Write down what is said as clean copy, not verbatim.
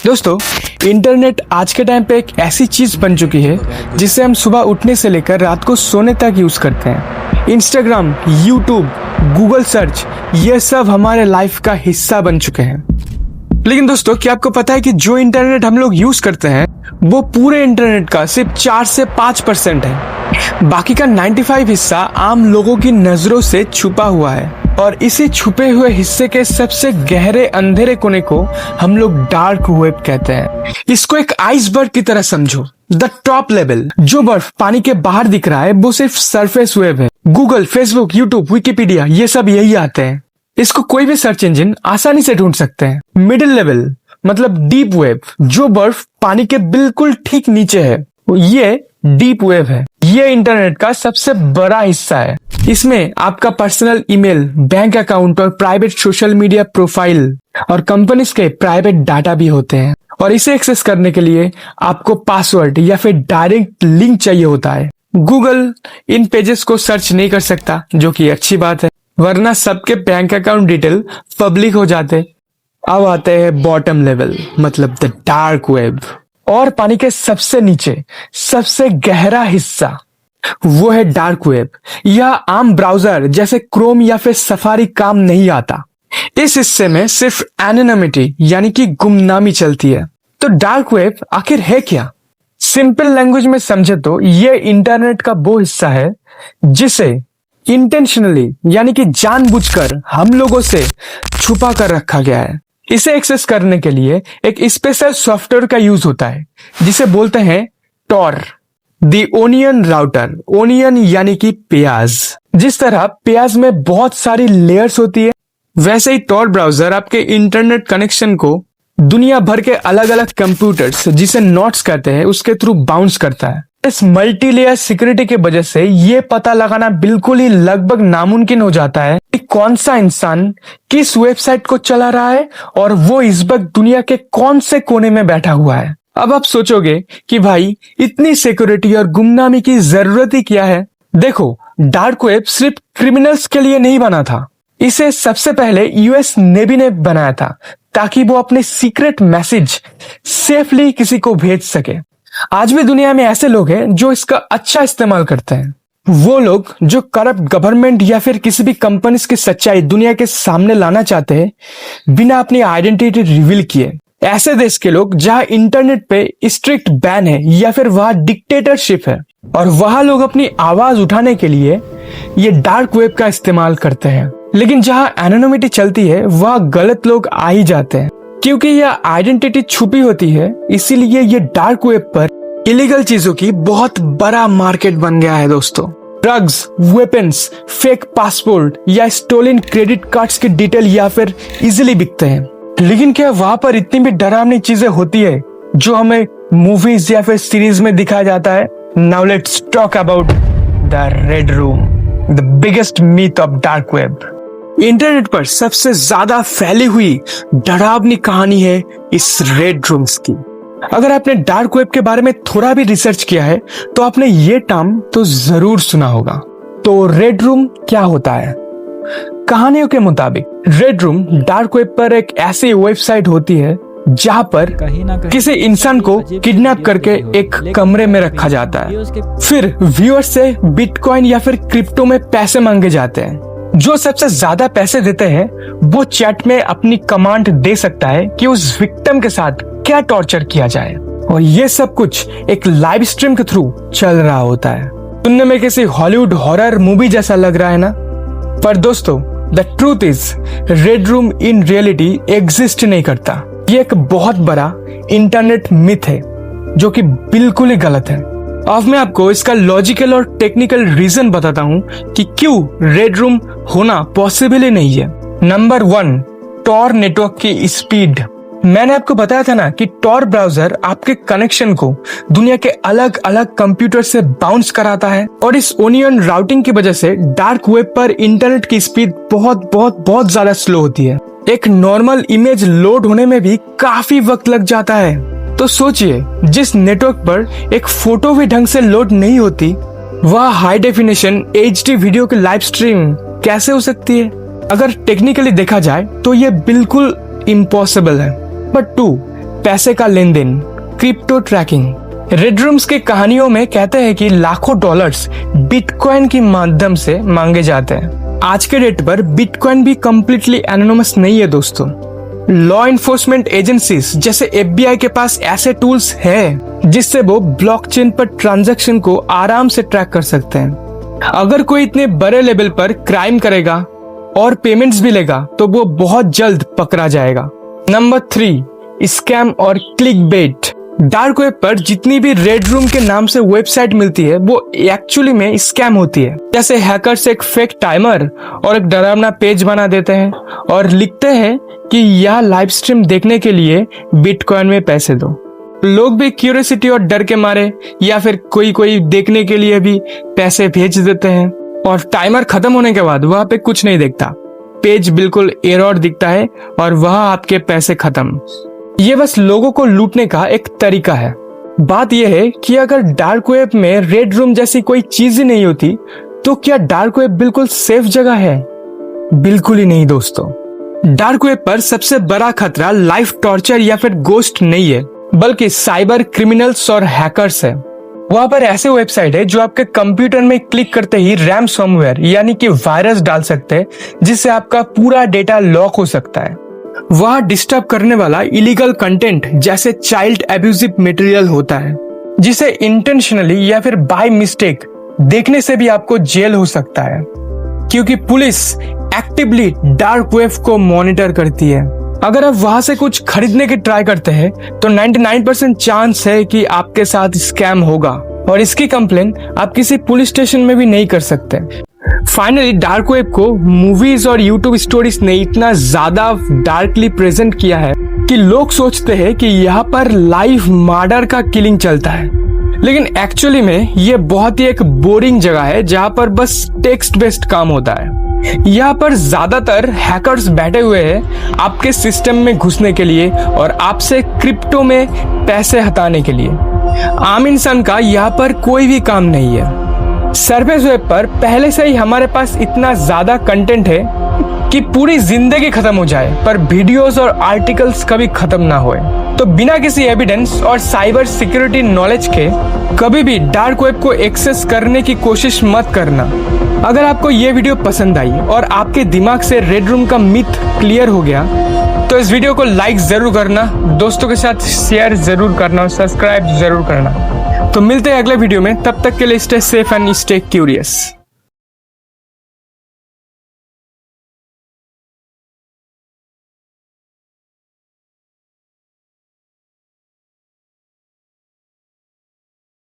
दोस्तों, इंटरनेट आज के टाइम पे एक ऐसी चीज बन चुकी है जिसे हम सुबह उठने से लेकर रात को सोने तक यूज करते हैं। इंस्टाग्राम, यूट्यूब, गूगल सर्च, ये सब हमारे लाइफ का हिस्सा बन चुके हैं। लेकिन दोस्तों, क्या आपको पता है कि जो इंटरनेट हम लोग यूज करते हैं वो पूरे इंटरनेट का सिर्फ 4 से 5% है। बाकी का 95 हिस्सा आम लोगों की नजरों से छुपा हुआ है, और इसी छुपे हुए हिस्से के सबसे गहरे अंधेरे कोने को हम लोग डार्क वेब कहते हैं। इसको एक आइसबर्ग की तरह समझो। द टॉप लेवल, जो बर्फ पानी के बाहर दिख रहा है, वो सिर्फ सरफेस वेब है। गूगल, फेसबुक, यूट्यूब, विकिपीडिया, ये सब यही आते हैं। इसको कोई भी सर्च इंजन आसानी से ढूंढ सकते हैं। मिडिल लेवल मतलब डीप वेब, जो बर्फ पानी के बिल्कुल ठीक नीचे है, ये डीप वेब है। ये इंटरनेट का सबसे बड़ा हिस्सा है। इसमें आपका पर्सनल ईमेल, बैंक अकाउंट और प्राइवेट सोशल मीडिया प्रोफाइल और कंपनीज के प्राइवेट डाटा भी होते हैं। और इसे एक्सेस करने के लिए आपको पासवर्ड या फिर डायरेक्ट लिंक चाहिए होता है। गूगल इन पेजेस को सर्च नहीं कर सकता, जो कि अच्छी बात है, वरना सबके बैंक अकाउंट डिटेल पब्लिक हो जाते। अब आते हैं बॉटम लेवल मतलब द डार्क वेब, और पानी के सबसे नीचे सबसे गहरा हिस्सा, वो है डार्क वेब। यह आम ब्राउजर जैसे क्रोम या फिर सफारी काम नहीं आता। इस हिस्से में सिर्फ एनोनिमिटी यानी कि गुमनामी चलती है। तो डार्क वेब आखिर है क्या? सिंपल लैंग्वेज में समझे तो ये इंटरनेट का वो हिस्सा है जिसे इंटेंशनली यानी कि जानबूझकर हम लोगों से छुपा कर रखा गया है। इसे एक्सेस करने के लिए एक स्पेशल सॉफ्टवेयर का यूज होता है जिसे बोलते हैं टॉर, दी ओनियन राउटर। ओनियन यानी कि प्याज। जिस तरह प्याज में बहुत सारी लेयर्स होती है, वैसे ही टॉर ब्राउजर आपके इंटरनेट कनेक्शन को दुनिया भर के अलग अलग कंप्यूटर्स, जिसे नोट्स कहते हैं, उसके थ्रू बाउंस करता है। इस मल्टी लेयर सिक्योरिटी की वजह से ये पता लगाना बिल्कुल ही लगभग नामुमकिन हो जाता है कि कौन सा इंसान किस वेबसाइट को चला रहा है और वो इस वक्त दुनिया के कौन से कोने में बैठा हुआ है। अब आप सोचोगे कि भाई इतनी सिक्योरिटी और गुमनामी की जरूरत ही क्या है? देखो, डार्क वेब सिर्फ क्रिमिनल्स के लिए नहीं बना था। इसे सबसे पहले यूएस नेवी ने बनाया था ताकि वो अपने सीक्रेट मैसेज सेफली किसी को भेज सके। आज भी दुनिया में ऐसे लोग हैं जो इसका अच्छा इस्तेमाल करते हैं। वो लोग जो करप्ट गवर्नमेंट या फिर किसी भी कंपनीज की सच्चाई दुनिया के सामने लाना चाहते हैं बिना अपनी आइडेंटिटी रिवील किए। ऐसे देश के लोग जहां इंटरनेट पे स्ट्रिक्ट बैन है या फिर वहां डिक्टेटरशिप है, और वहां लोग अपनी आवाज उठाने के लिए ये डार्क वेब का इस्तेमाल करते हैं। लेकिन जहां एनोनिमिटी चलती है वहां गलत लोग आ ही जाते हैं। क्योंकि यह आइडेंटिटी छुपी होती है, इसीलिए ये डार्क वेब पर इलीगल चीजों की बहुत बड़ा मार्केट बन गया है दोस्तों। ड्रग्स, वेपन्स, फेक पासपोर्ट या स्टोलन क्रेडिट कार्ड्स की डिटेल या फिर इजीली बिकते हैं। लेकिन क्या वहां पर इतनी भी डरावनी चीजें होती है जो हमें मूवीज या फिर सीरीज में दिखाया जाता है? Now let's talk about the red room, the biggest myth of dark web. Internet पर सबसे ज्यादा फैली हुई डरावनी कहानी है इस रेड रूम्स की। अगर आपने डार्क वेब के बारे में थोड़ा भी रिसर्च किया है तो आपने ये टर्म तो जरूर सुना होगा। तो रेड रूम क्या होता है? कहानियों के मुताबिक रेड रूम डार्क वेब पर एक ऐसी वेबसाइट होती है जहां पर किसी इंसान को किडनैप करके एक कमरे में रखा जाता है। फिर व्यूअर्स से बिटकॉइन या फिर क्रिप्टो में पैसे मांगे जाते हैं। जो सबसे ज्यादा पैसे देते हैं वो चैट में अपनी कमांड दे सकता है कि उस विक्टिम के साथ क्या टॉर्चर किया जाए, और ये सब कुछ एक लाइव स्ट्रीम के थ्रू चल रहा होता है। सुनने में किसी हॉलीवुड हॉरर मूवी जैसा लग रहा है ना? पर दोस्तों, the truth is red room in reality exist नहीं करता। ये एक बहुत बड़ा इंटरनेट मिथ है जो कि बिल्कुल ही गलत है। अब मैं आपको इसका लॉजिकल और टेक्निकल रीजन बताता हूँ कि क्यों रेड रूम होना पॉसिबल ही नहीं है। नंबर 1, टॉर नेटवर्क की स्पीड। मैंने आपको बताया था ना कि टॉर ब्राउजर आपके कनेक्शन को दुनिया के अलग अलग कंप्यूटर से बाउंस कराता है, और इस ओनियन राउटिंग की वजह से डार्क वेब पर इंटरनेट की स्पीड बहुत ज्यादा स्लो होती है। एक नॉर्मल इमेज लोड होने में भी काफी वक्त लग जाता है। तो सोचिए, जिस नेटवर्क पर एक फोटो भी ढंग से लोड नहीं होती, वह हाई डेफिनेशन HD वीडियो की लाइव स्ट्रीम कैसे हो सकती है? अगर टेक्निकली देखा जाए तो ये बिल्कुल इम्पॉसिबल है। नंबर 2, पैसे का लेन देन, क्रिप्टो ट्रैकिंग। रेड रूम्स के कहानियों में कहते हैं कि लाखों डॉलर्स बिटकॉइन के माध्यम से मांगे जाते हैं। आज के डेट पर बिटकॉइन भी कंप्लीटली एनोनिमस नहीं है दोस्तों। लॉ इन्फोर्समेंट एजेंसीज जैसे FBI के पास ऐसे टूल्स है जिससे वो ब्लॉकचेन पर ट्रांजैक्शन को आराम से ट्रैक कर सकते हैं। अगर कोई इतने बड़े लेवल पर क्राइम करेगा और पेमेंट्स भी लेगा तो वो बहुत जल्द पकड़ा जाएगा। नंबर 3, स्कैम और क्लिक बेट। डार्क वेब पर जितनी भी रेड रूम के नाम से वेबसाइट मिलती है वो एक्चुअली में स्कैम होती है। जैसे हैकर्स एक फेक टाइमर और एक डरावना पेज बना देते हैं और लिखते हैं कि यह लाइव स्ट्रीम देखने के लिए बिटकॉइन में पैसे दो। लोग भी क्यूरियोसिटी और डर के मारे या फिर कोई देखने के लिए भी पैसे भेज देते हैं और टाइमर खत्म होने के बाद वहां पे कुछ नहीं दिखता, पेज बिल्कुल एरर दिखता है और वह आपके पैसे खत्म। ये बस लोगों को लूटने का एक तरीका है। बात यह है कि अगर डार्क वेब में रेड रूम जैसी कोई चीज ही नहीं होती तो क्या डार्क वेब बिल्कुल सेफ जगह है? बिल्कुल ही नहीं दोस्तों। डार्क वेब पर सबसे बड़ा खतरा लाइफ टॉर्चर या फिर गोस्ट नहीं है बल्कि साइबर क्रिमिनल्स और हैकर्स है। वहां पर ऐसे वेबसाइट है जो आपके कंप्यूटर में क्लिक करते ही रैम सॉफ्टवेयर यानी कि वायरस डाल सकते हैं जिससे आपका पूरा डेटा लॉक हो सकता है। वह डिस्टर्ब करने वाला इलीगल कंटेंट जैसे चाइल्ड एब्यूजिव मटेरियल होता है जिसे इंटेंशनली या फिर बाय मिस्टेक देखने से भी आपको जेल हो सकता है, क्योंकि पुलिस एक्टिवली डार्क वेब को मॉनिटर करती है। अगर आप वहां से कुछ खरीदने की ट्राई करते हैं तो 99% चांस है कि आपके साथ स्कैम होगा और इसकी कंप्लेन आप किसी पुलिस स्टेशन में भी नहीं कर सकते। फाइनली डार्क वेब को मूवीज और यूट्यूब स्टोरीज ने इतना ज्यादा डार्कली प्रेजेंट किया है कि लोग सोचते हैं कि यहाँ पर लाइव मर्डर का किलिंग चलता है, लेकिन एक्चुअली में ये बहुत ही एक बोरिंग जगह है जहाँ पर बस टेक्स्ट बेस्ड काम होता है। यहाँ पर ज्यादातर हैकर्स बैठे हुए हैं आपके सिस्टम में घुसने के लिए और आपसे क्रिप्टो में पैसे हटाने के लिए। आम इंसान का यहाँ पर कोई भी काम नहीं है। सरफेस वेब पर पहले से ही हमारे पास इतना ज्यादा कंटेंट है कि पूरी जिंदगी खत्म हो जाए पर वीडियोस और आर्टिकल्स कभी खत्म ना होए। तो बिना किसी एविडेंस और साइबर सिक्योरिटी नॉलेज के कभी भी डार्क वेब को एक्सेस करने की कोशिश मत करना। अगर आपको ये वीडियो पसंद आई और आपके दिमाग से रेड रूम का मिथ क्लियर हो गया तो इस वीडियो को लाइक जरूर करना, दोस्तों के साथ शेयर जरूर करना और सब्सक्राइब जरूर करना। तो मिलते हैं अगले वीडियो में, तब तक के लिए stay safe and stay curious.